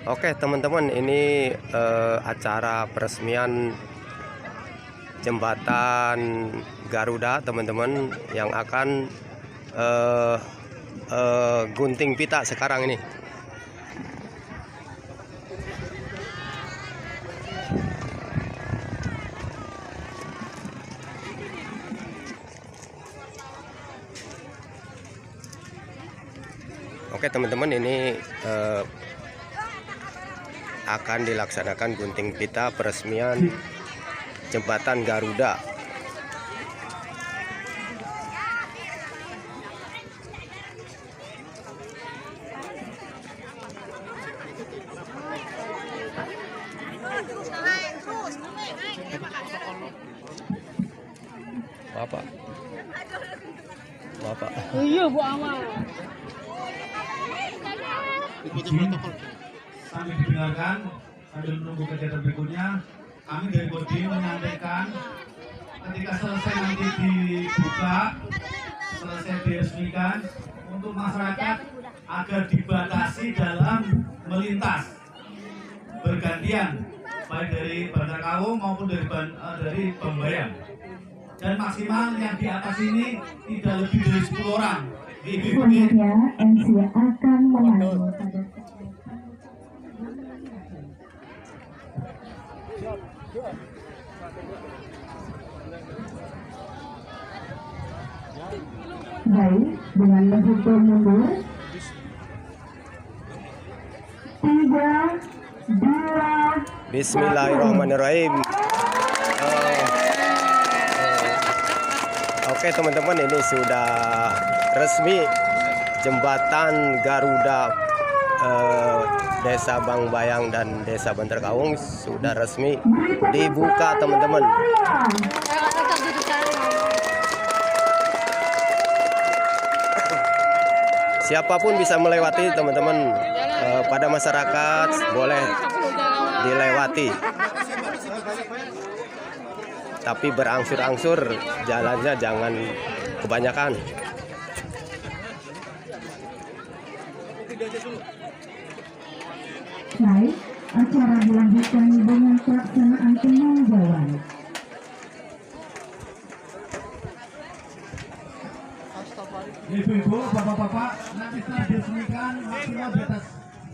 Oke teman-teman, ini acara peresmian jembatan Garuda teman-teman, yang akan gunting pita sekarang ini. Oke teman-teman, ini akan dilaksanakan gunting pita peresmian jembatan Garuda. Bapak. Iya, Bu Amal. Sambil didengarkan, sambil menunggu kegiatan berikutnya, kami dari Kodim menyampaikan ketika selesai nanti dibuka, selesai diresmikan, untuk masyarakat agar dibatasi dalam melintas bergantian, baik dari Bandar Kawung maupun dari Bambayang. Dan maksimal yang di atas ini tidak lebih dari 10 orang. Selanjutnya, MC akan memandu pada baik, dengan menghitung mundur 3, 2, Bismillahirrahmanirrahim. Oke teman-teman, ini sudah resmi jembatan Garuda Desa Bangbayang dan Desa Bandar Kawung sudah resmi dibuka teman-teman. Siapapun bisa melewati teman-teman, pada masyarakat boleh dilewati, tapi berangsur-angsur jalannya, jangan kebanyakan. baik, acara dilanjutkan dengan pelaksanaan peninjauan. Ibu-ibu, bapak-bapak, nanti setelah diresmikan maksimal di atas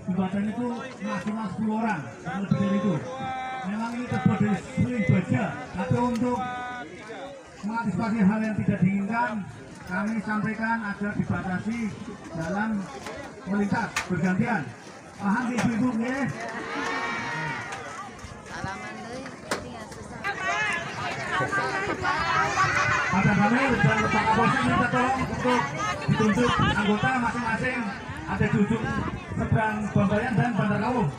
jembatan itu maksimal 10 orang, lebih dari itu. Memang ini terbuat dari seling baja, tapi untuk mengantisipasi hal yang tidak diinginkan, kami sampaikan agar dibatasi dalam melintas bergantian. Paham ibu-ibu ya? Pada kami dan Pak Kapolsek minta tolong untuk ditunjuk anggota masing-masing ada di ujung seberang Bambayang dan Bandar Kawung.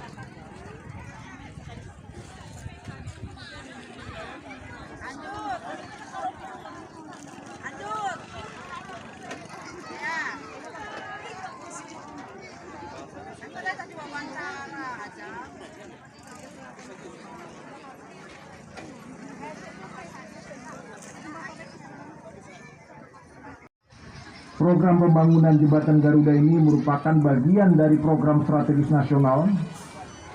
Program pembangunan jembatan Garuda ini merupakan bagian dari program strategis nasional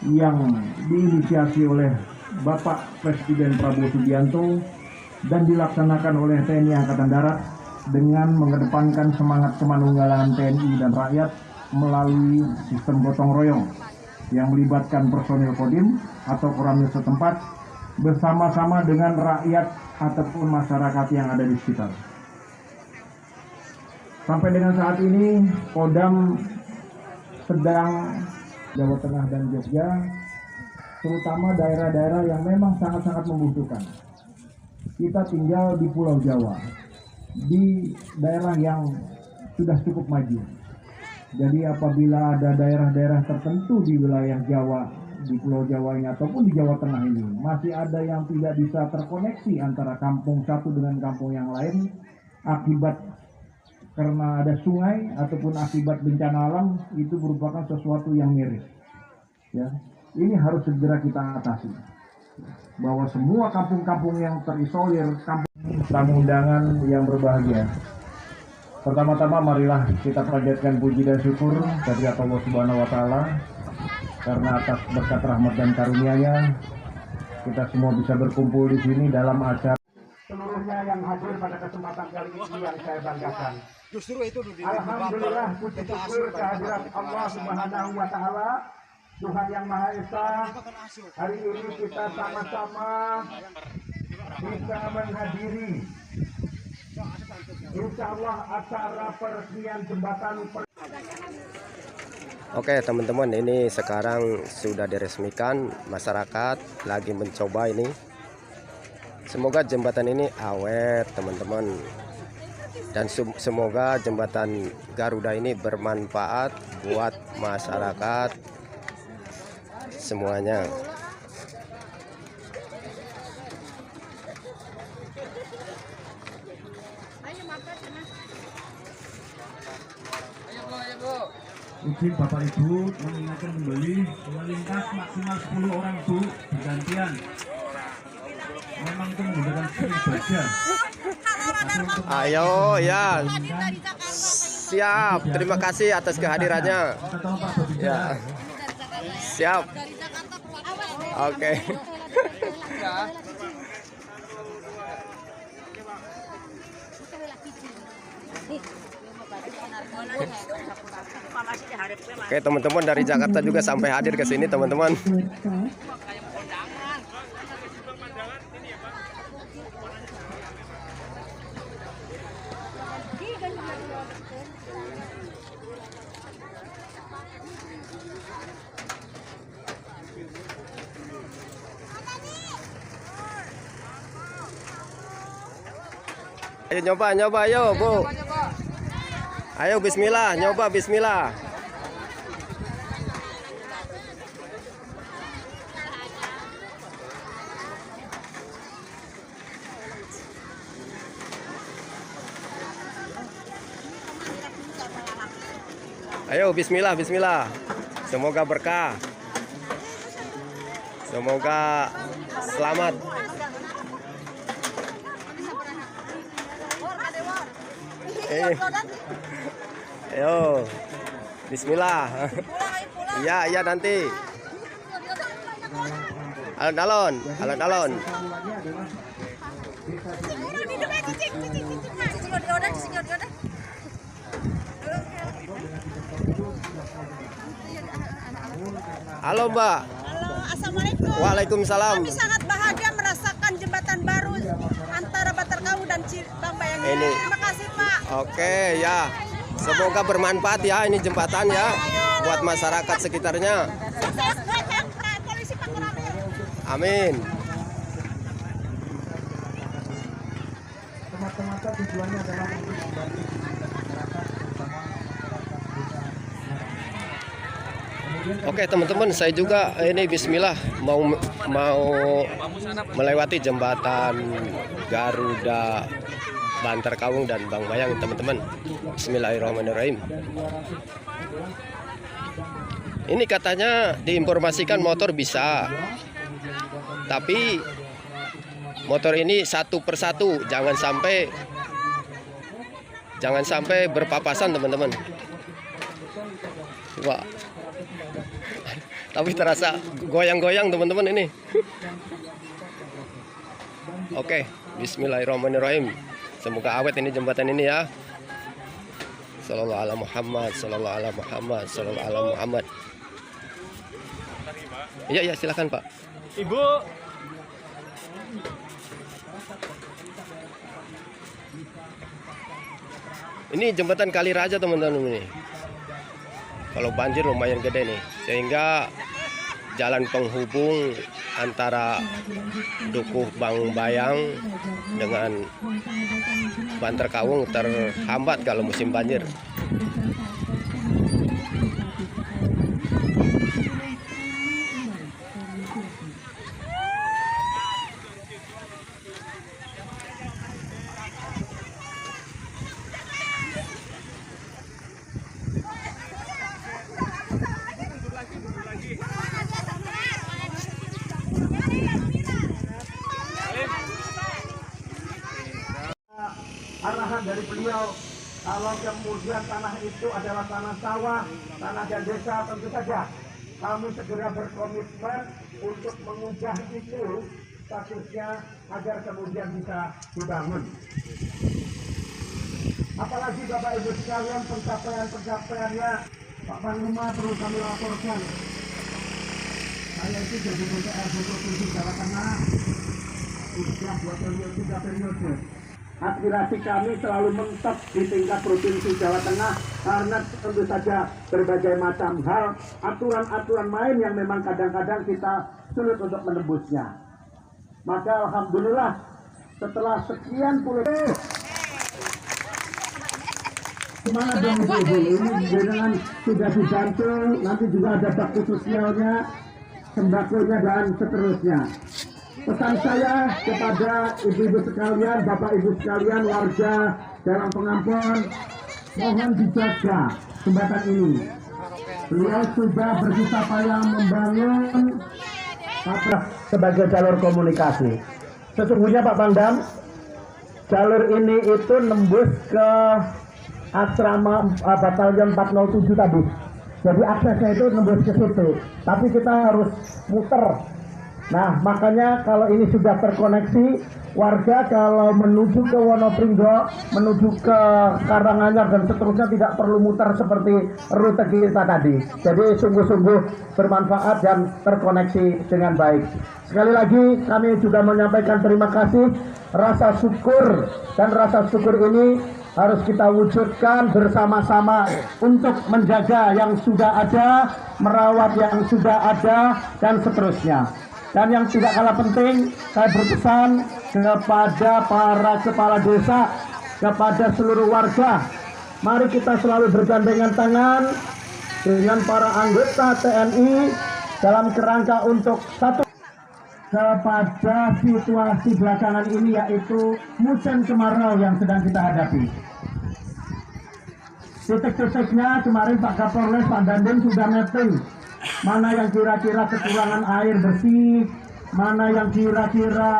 yang diinisiasi oleh Bapak Presiden Prabowo Subianto dan dilaksanakan oleh TNI Angkatan Darat dengan mengedepankan semangat kemanunggalan TNI dan rakyat melalui sistem gotong royong yang melibatkan personil Kodim atau Koramil setempat bersama-sama dengan rakyat ataupun masyarakat yang ada di sekitar. Sampai dengan saat ini, Kodam sedang Jawa Tengah dan Jogja, terutama daerah-daerah yang memang sangat-sangat membutuhkan. Kita tinggal di Pulau Jawa, di daerah yang sudah cukup maju. Jadi apabila ada daerah-daerah tertentu di wilayah Jawa, di Pulau Jawa ini ataupun di Jawa Tengah ini, masih ada yang tidak bisa terkoneksi antara kampung satu dengan kampung yang lain, akibat karena ada sungai ataupun akibat bencana alam, itu merupakan sesuatu yang miris. Ya, ini harus segera kita atasi. Bahwa semua kampung-kampung yang terisolir, kampung tamu undangan yang berbahagia. Pertama-tama marilah kita panjatkan puji dan syukur dari Allah Subhanahu wa taala karena atas berkat rahmat dan karunia-Nya kita semua bisa berkumpul di sini dalam acara. Seluruhnya yang hadir pada kesempatan kali ini yang saya banggakan. Alhamdulillah, puji syukur kehadirat Allah Subhanahu wa Ta'ala, Tuhan yang Maha Esa. Hari ini kita sama-sama bisa menghadiri, insya Allah, acara peresmian jembatan. Oke teman-teman, ini sekarang sudah diresmikan, masyarakat lagi mencoba ini. Semoga jembatan ini awet teman-teman, dan semoga jembatan Garuda ini bermanfaat buat masyarakat semuanya. Izin Bapak Ibu mengingatkan kembali melintas maksimal 10 orang Bu, bergantian. Memang itu menggunakan skill baja. Ayo ya, siap. Terima kasih atas kehadirannya. Ya, siap. Oke. Oke teman-teman, dari Jakarta juga sampai hadir ke sini teman-teman. Ayo nyoba ayo Bu. Ayo bismillah, nyoba bismillah. Ayo bismillah, bismillah. Semoga berkah. Semoga selamat. Ayo, bismillah. Iya, iya nanti. Alon-alon. Halo Mbak. Halo, assalamualaikum. Waalaikumsalam. Kami sangat bahagia merasakan jembatan baru antara Batarkau dan Bang Bayang ini. Terima kasih Pak. Oke ya. Semoga bermanfaat ya ini jembatan ya buat masyarakat sekitarnya. Sukses buat yang polisi Pakuramil. Amin. Semata-mata tujuannya adalah untuk membantu masyarakat bersama. Oke teman-teman, saya juga ini bismillah mau melewati jembatan Garuda Bantarkawung dan Bang Bayang teman-teman. Bismillahirrahmanirrahim. Ini katanya diinformasikan motor bisa, tapi motor ini satu persatu, jangan sampai berpapasan teman-teman. Wah, tapi terasa goyang-goyang teman-teman ini. Oke, bismillahirrahmanirrahim. Semoga awet ini jembatan ini ya. Sallallahu ala Muhammad, sallallahu ala Muhammad, sallallahu ala Muhammad. Iya, silakan Pak. Ibu. Ini jembatan Kali Raja teman-teman ini. Kalau banjir lumayan gede nih, sehingga jalan penghubung antara Dukuh Bang Bayang dengan Bantarkawung terhambat kalau musim banjir. Arahan dari beliau, kalau kemudian tanah itu adalah tanah sawah, tanah dan desa, tentu saja kami segera berkomitmen untuk mengubah itu statusnya agar kemudian bisa dibangun. Apalagi Bapak Ibu sekalian, pencapaian-pencapaiannya Pak Panglima perlu kami laporkan. Saya itu jadi DPRD Provinsi Jawa Tengah sudah 3 periode. Aspirasi kami selalu mentok di tingkat Provinsi Jawa Tengah karena tentu saja berbagai macam hal, aturan-aturan main yang memang kadang-kadang kita sulit untuk menembusnya. Maka alhamdulillah setelah sekian puluh semangat dong ibu ini dengan sudah dibantu, nanti juga ada bakti sosialnya, sembakonya dan seterusnya. Pesan saya kepada ibu-ibu sekalian, bapak-ibu sekalian, warga dalam pengampun, mohon dijaga jembatan ini. Beliau sudah bersusah payah membangun sebagai jalur komunikasi. Sesungguhnya Pak Pangdam, jalur ini itu nembus ke asrama batalion 407 tadi. Jadi aksesnya itu nembus ke situ. Tapi kita harus muter. Nah, makanya kalau ini sudah terkoneksi, warga kalau menuju ke Wonopringgo, menuju ke Karanganyar dan seterusnya tidak perlu muter seperti rute kita tadi. Jadi sungguh-sungguh bermanfaat dan terkoneksi dengan baik. Sekali lagi kami juga menyampaikan terima kasih, rasa syukur, dan rasa syukur ini harus kita wujudkan bersama-sama untuk menjaga yang sudah ada, merawat yang sudah ada, dan seterusnya. Dan yang tidak kalah penting, saya berpesan kepada para kepala desa, kepada seluruh warga, mari kita selalu bergandengan tangan dengan para anggota TNI dalam kerangka untuk satu kepada situasi belakangan ini, yaitu musim kemarau yang sedang kita hadapi. Titik-titiknya kemarin Pak Kapolres, Pak Dandim sudah mapping mana yang kira-kira kekurangan air bersih, mana yang kira-kira